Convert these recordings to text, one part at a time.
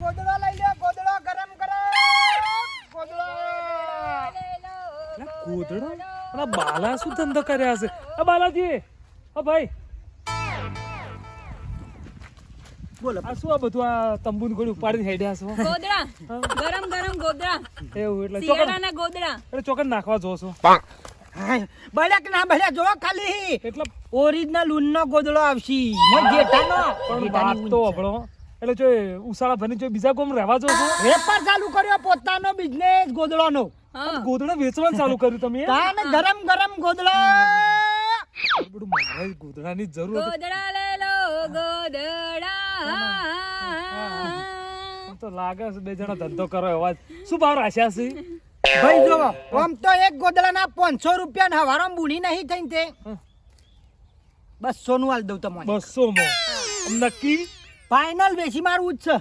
ગોદડો લઈ લે, ગોદડો ગરમ ગરમ ગોદડો. ગોદડો અને બાલા શું ધંધો કર્યા હશે? આ બાલાજી, આ ભાઈ, બોલો. આ શું આ બધું આ તંબુન ગોળી ઉપાડીને હેડ્યા છો? ગોદડા ગરમ ગરમ ગોદડા એવું એટલે ચોકન શિયાળાના ગોદડા એટલે ચોકન નાખવા જો છો? બળ્યા કે ના બળ્યા જો ખાલી એટલે ઓરિજિનલ ઊનનો ગોદડો આવશી. મોર જેઠાનો પણ વાત તો હબળો. એટલે જો ઉસાળા ભરી જો બીજા કોમ રહેવા જો છો? વેપાર ચાલુ કર્યો પોતાનો બિઝનેસ ગોદડાનો. હા ગોદડા વેચવાનું ચાલુ કર્યું તમે? તાને ગરમ ગરમ ગોદડો. બધું મારે ગોદડાની જરૂર હતી. ગોદડા લે લો ગોદડા તો લાગે છે બે જણા ધંધો કરો અવાજ. શું ભાવ રાખ્યા છે? ભાઈ જો આમ તો એક ગોદડાના 500 રૂપિયા ને હવારામ બુણી નહીં થઈને તે 200 નું આલ દઉં તમને. 200 માં નક્કી? ફાઇનલ વેચી મારું જ છે.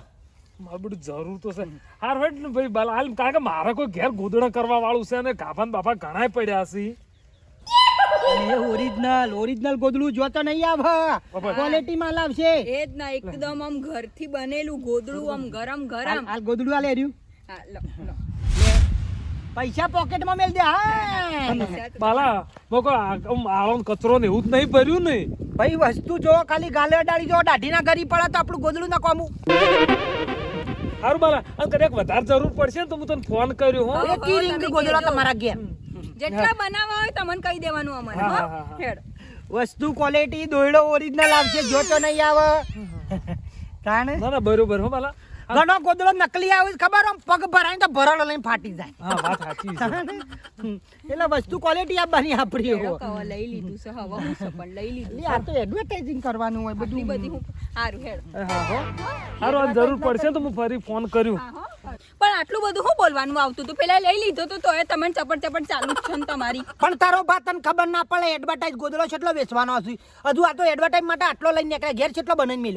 મારે બધું જરૂર તો છે. હાર હેડ ને ભાઈ બાલા હાલ, કારણ કે મારે કોઈ ઘેર ગોદડા કરવા વાળું છે અને ગાભાન બાપા ઘણાય પડ્યા છે. એ ઓરિજિનલ ગોદડું જો તો નહીં આવે, ક્વોલિટી માં લાવશે. એ જ ના એકદમ આમ ઘરથી બનેલું ગોદડું આમ ગરમ ગરમ હાલ ગોદડું આલે રહ્યું. હા, લો, લો. પૈસા પોકેટમાં મેલ દે. હા બાલા મોકો આળો ને કચરો ને એવું જ નહીં ભર્યું ને? ભાઈ વસ્તુ જો ખાલી ગાલે અડાડી જો દાઢીના ગરી પડે તો આપણું ગોદડું ના કોમું. સારું બાલા, અને કદાચ વધારે જરૂર પડશે ને તો હું તને ફોન કર્યો હો. હા. એકી રિંગ ગોદડા તમારા ઘેર. જેટલા બનાવવા હોય તમને કહી દેવાનું અમારે હા, હો? હા, હા. હેડ. વસ્તુ ક્વોલિટી દોયડો ઓરિજિનલ આવશે, જો તો નહીં આવે. તાણે ના ના બરોબર હો બાલા. ઘણો ગોદડો નકલી આવે છે ખબર, આમ પગ ભરાય તો ભરાડો લઈને ફાટી જાય. હા વાત સાચી છે. એટલે વસ્તુ ક્વોલિટી આ બની આપણી હેડો હો. કવા લઈ લીધું છે હવે હું છે પણ લઈ લીધું એટલે આ તો એડવર્ટાઇઝિંગ કરવાનું હોય આટલી બધું. બધી હું સારું હેડ હા હો સારું, આ જરૂર પડશે તો હું ફરી ફોન કર્યું. હા, હો. પણ આટલું બધું શું બોલવાનું આવતું હતું? પેલા લઈ લીધો તો તોય તમને ચપટ ચપટ ચાલુ જ છે ને તમારી. પણ તારો બા તને ખબર ના પડે એડવર્ટાઇઝ ગોદડો કેટલો વેચવાનો હશે. હજુ આ તો એડવર્ટાઇઝ માટે આટલો લઈને નીકળે, ઘેર કેટલો બનાવીને મેલ્યો.